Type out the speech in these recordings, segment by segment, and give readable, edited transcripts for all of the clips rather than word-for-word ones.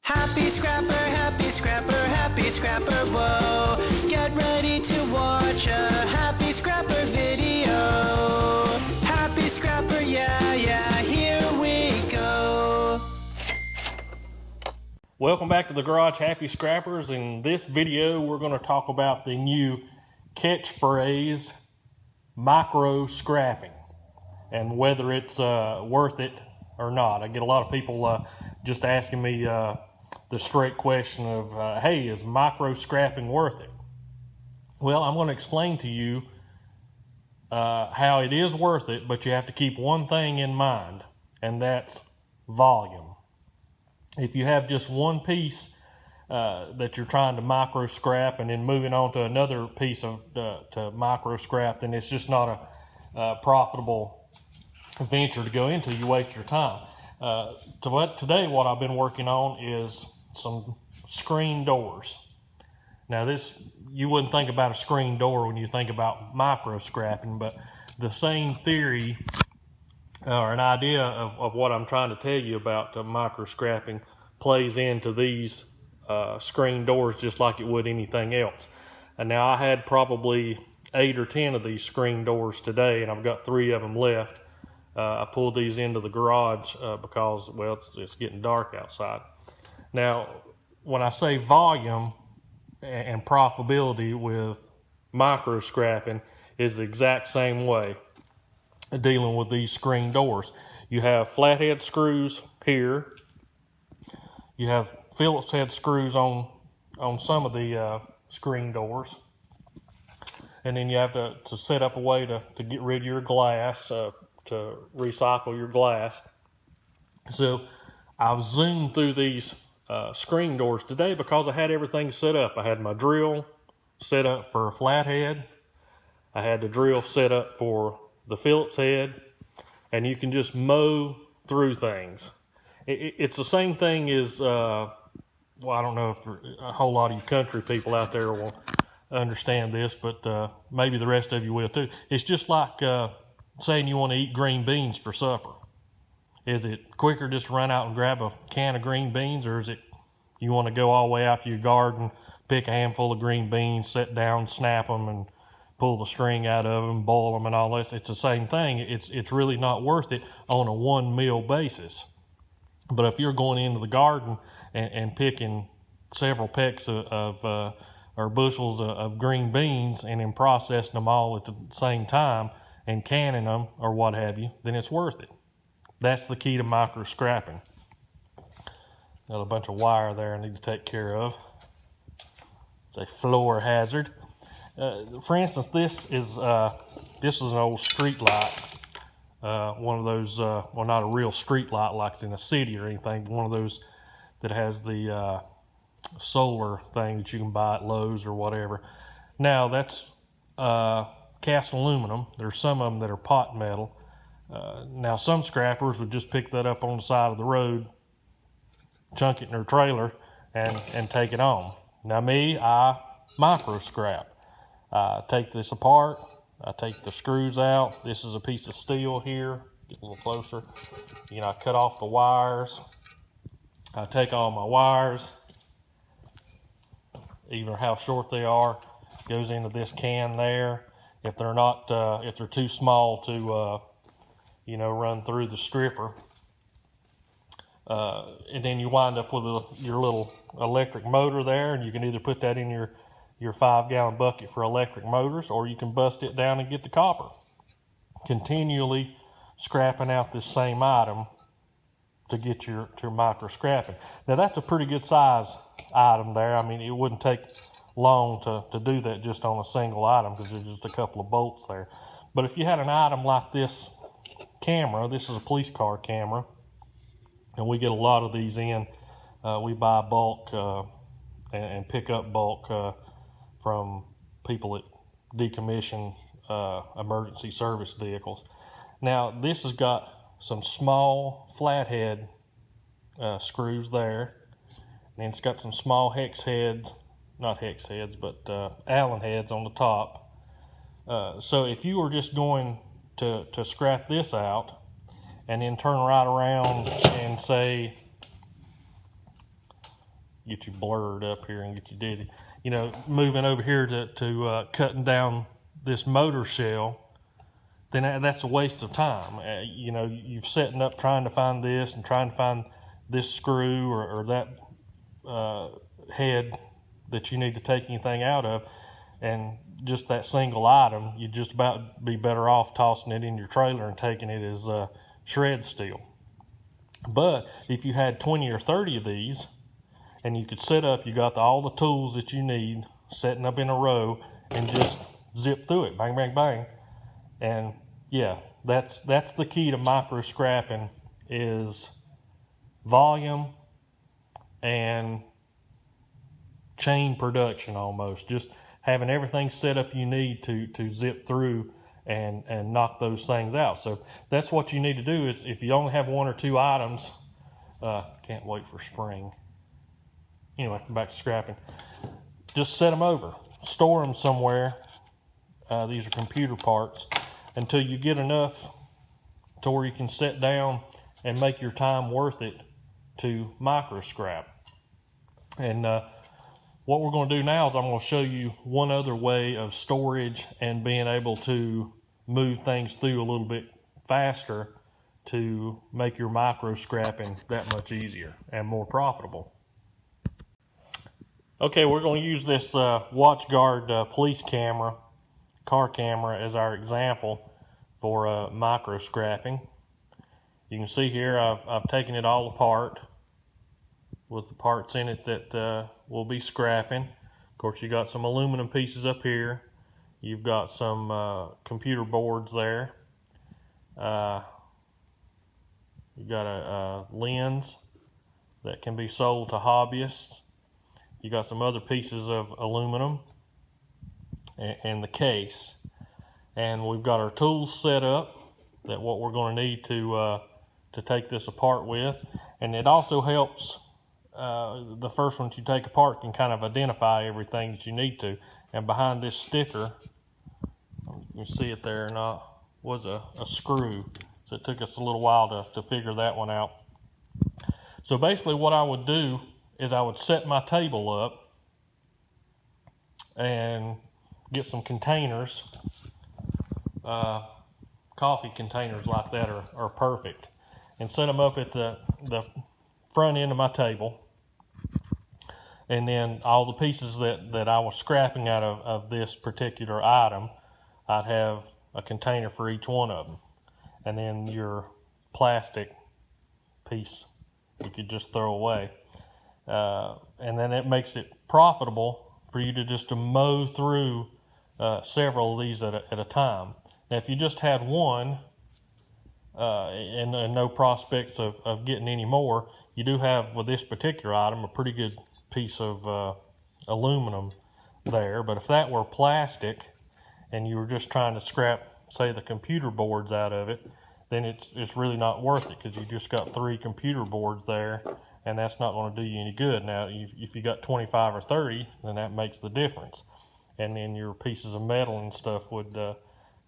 Happy scrapper, happy scrapper, happy scrapper, whoa. Get ready to watch a happy scrapper video. Happy scrapper, yeah, here we go. Welcome back to the Garage Happy Scrappers. In this video, we're going to talk about the new catchphrase, micro scrapping, and whether it's worth it or not. I get a lot of people just asking me the straight question of, hey, is micro scrapping worth it? Well, I'm going to explain to you how it is worth it, but you have to keep one thing in mind, and that's volume. If you have just one piece that you're trying to micro scrap and then moving on to another piece of to micro scrap, then it's just not a profitable venture to go into. You waste your time. Today what I've been working on is some screen doors. Now this, you wouldn't think about a screen door when you think about micro scrapping, but the same theory or an idea of what I'm trying to tell you about micro scrapping plays into these screen doors just like it would anything else. And now I had probably 8 or 10 of these screen doors today, and I've got 3 of them left. I pulled these into the garage because, well, it's getting dark outside. Now, when I say volume and profitability with micro scrapping is the exact same way dealing with these screen doors. You have flathead screws here. You have Phillips head screws on some of the screen doors. And then you have to set up a way to get rid of your glass, to recycle your glass. So I've zoomed through these screen doors today because I had everything set up. I had my drill set up for a flathead. I had the drill set up for the Phillips head, and you can just mow through things. It's the same thing as, well, I don't know if a whole lot of you country people out there will understand this, but maybe the rest of you will too. It's just like saying you want to eat green beans for supper. Is it quicker just to run out and grab a can of green beans, or is it you want to go all the way out to your garden, pick a handful of green beans, sit down, snap them, and pull the string out of them, boil them and all that? It's the same thing. It's really not worth it on a 1 meal basis. But if you're going into the garden and picking several pecks of or bushels of green beans and then processing them all at the same time and canning them or what have you, then it's worth it. That's the key to micro scrapping. Got a bunch of wire there I need to take care of. It's a floor hazard. For instance, this is an old street light. One of those, well, not a real street light like it's in a city or anything, but one of those that has the solar thing that you can buy at Lowe's or whatever. Now that's cast aluminum. There's some of them that are pot metal. Now some scrappers would just pick that up on the side of the road, chunk it in their trailer, and take it on. Now me, I micro scrap. I take this apart. I take the screws out. This is a piece of steel here. Get a little closer. I cut off the wires. I take all my wires, even how short they are, goes into this can there. If they're not, if they're too small to, run through the stripper, and then you wind up with your little electric motor there, and you can either put that in your 5-gallon bucket for electric motors, or you can bust it down and get the copper. Continually scrapping out this same item to get your micro scrapping. Now that's a pretty good size item there. I mean, it wouldn't take long to do that just on a single item because there's just a couple of bolts there. But if you had an item like this camera, this is a police car camera, and we get a lot of these in. We buy bulk and pick up bulk from people that decommission emergency service vehicles. Now this has got some small flathead screws there, and it's got some small hex heads, not hex heads, but Allen heads on the top. So if you were just going to scrap this out and then turn right around and say get you blurred up here and get you dizzy. You know, moving over here to cutting down this motor shell, then that's a waste of time. You know, you've setting up trying to find this and trying to find this screw or that head that you need to take anything out of, and just that single item, you'd just about be better off tossing it in your trailer and taking it as shred steel. But if you had 20 or 30 of these, and you could set up, you got all the tools that you need setting up in a row and just zip through it, bang, bang, bang. And yeah, that's the key to micro scrapping, is volume and chain production almost. Just having everything set up you need to zip through and knock those things out. So that's what you need to do. Is if you only have one or two items, can't wait for spring. Anyway, back to scrapping. Just set them over, store them somewhere. These are computer parts, until you get enough to where you can sit down and make your time worth it to micro scrap. And what we're going to do now is I'm going to show you one other way of storage and being able to move things through a little bit faster to make your micro scrapping that much easier and more profitable. Okay, we're going to use this WatchGuard police camera, car camera, as our example for micro scrapping. You can see here I've taken it all apart with the parts in it that we'll be scrapping. Of course, you got some aluminum pieces up here. You've got some computer boards there. You've got a lens that can be sold to hobbyists. You got some other pieces of aluminum and the case. And we've got our tools set up, that what we're going to need to take this apart with. And it also helps, the first ones you take apart can kind of identify everything that you need to. And behind this sticker, you can see it there or not, was a screw. So it took us a little while to figure that one out. So basically what I would do is I would set my table up and get some containers. Coffee containers like that are perfect, and set them up at the front end of my table. And then all the pieces that I was scrapping out of this particular item, I'd have a container for each one of them. And then your plastic piece you could just throw away. And then it makes it profitable for you to mow through several of these at a time. Now, if you just had one and no prospects of getting any more, you do have, with this particular item, a pretty good piece of aluminum there. But if that were plastic and you were just trying to scrap, say, the computer boards out of it, then it's really not worth it, because you just got 3 computer boards there, and that's not going to do you any good. Now, if you got 25 or 30, then that makes the difference. And then your pieces of metal and stuff would,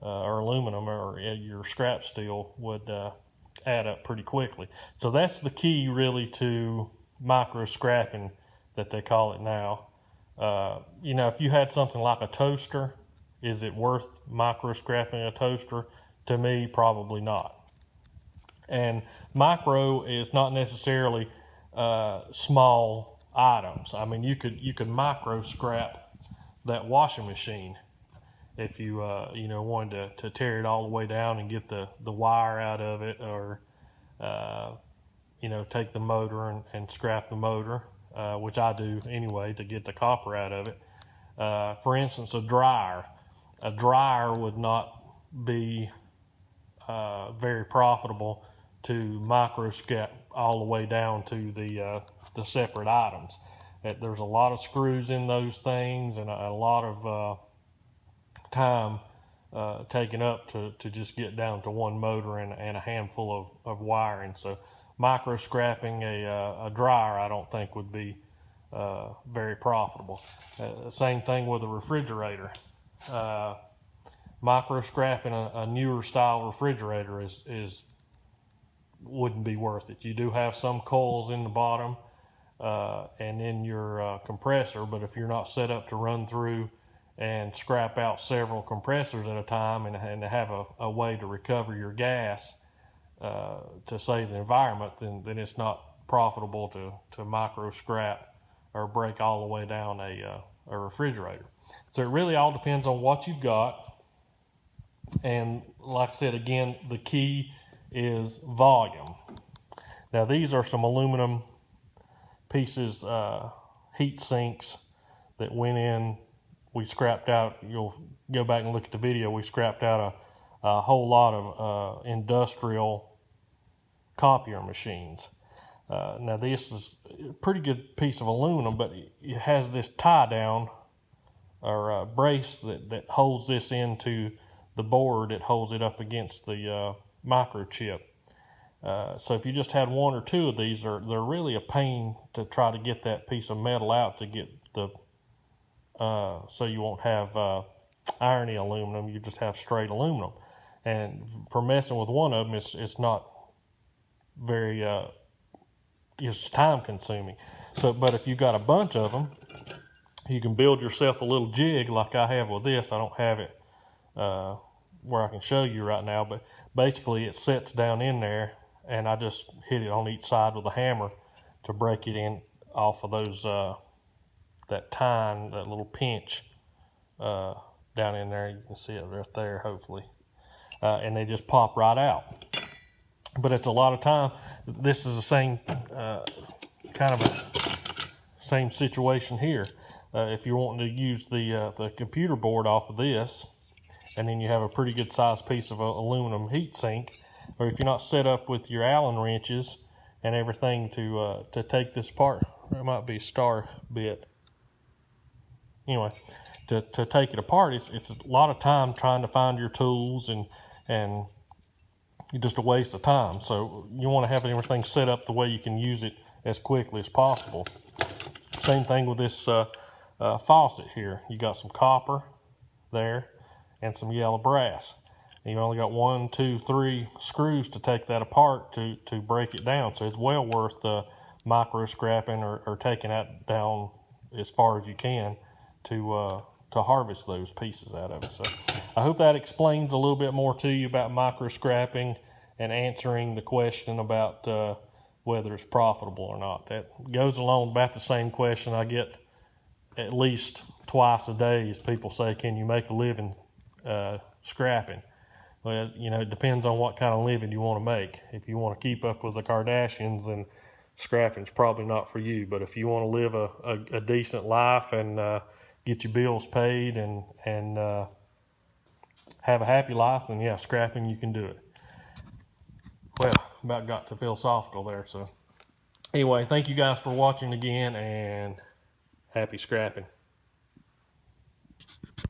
or aluminum, or your scrap steel would add up pretty quickly. So that's the key, really, to micro scrapping, that they call it now. You know, if you had something like a toaster, is it worth micro scrapping a toaster? To me, probably not. And micro is not necessarily small items. I mean, you could micro scrap that washing machine if you wanted to tear it all the way down and get the wire out of it, or take the motor and scrap the motor, which I do anyway, to get the copper out of it. For instance, a dryer would not be very profitable to micro scrap all the way down to the separate items. There's a lot of screws in those things, and a lot of time taken up to just get down to one motor and a handful of wiring. So micro scrapping a dryer, I don't think would be very profitable. Same thing with a refrigerator. Micro scrapping a newer style refrigerator wouldn't be worth it. You do have some coils in the bottom and then your compressor. But if you're not set up to run through and scrap out several compressors at a time and have a way to recover your gas to save the environment, then it's not profitable to micro scrap or break all the way down a refrigerator. So it really all depends on what you've got. And like I said, again, the key is volume. Now these are some aluminum pieces, heat sinks that went in. We scrapped out, you'll go back and look at the video, we scrapped out a whole lot of industrial copier machines. Now this is a pretty good piece of aluminum, but it has this tie down or brace that holds this into the board. It holds it up against the microchip. So if you just had one or two of these, they're really a pain to try to get that piece of metal out to get the so you won't have irony aluminum, you just have straight aluminum. And for messing with one of them, it's not very it's time consuming. So, but if you got a bunch of them, you can build yourself a little jig like I have with this. I don't have it where I can show you right now, but basically it sets down in there, and I just hit it on each side with a hammer to break it in off of those that tine, that little pinch down in there. You can see it right there, hopefully, and they just pop right out. But it's a lot of time. This is the same kind of a same situation here. If you're wanting to use the computer board off of this, and then you have a pretty good sized piece of aluminum heat sink, or if you're not set up with your Allen wrenches and everything to take this apart, there might be a star bit. Anyway, to take it apart, it's a lot of time trying to find your tools and just a waste of time. So you want to have everything set up the way you can use it as quickly as possible. Same thing with this faucet here. You got some copper there and some yellow brass. And you only got 1, 2, 3 screws to take that apart to break it down. So it's well worth micro scrapping or taking that down as far as you can to harvest those pieces out of it. So I hope that explains a little bit more to you about micro scrapping and answering the question about whether it's profitable or not. That goes along about the same question I get at least twice a day as people say, can you make a living scrapping? Well, you know, it depends on what kind of living you want to make. If you want to keep up with the Kardashians, then scrapping's probably not for you. But if you want to live a decent life and get your bills paid and have a happy life, then yeah, scrapping, you can do it. Well, about got too philosophical there. So anyway, thank you guys for watching again, and happy scrapping.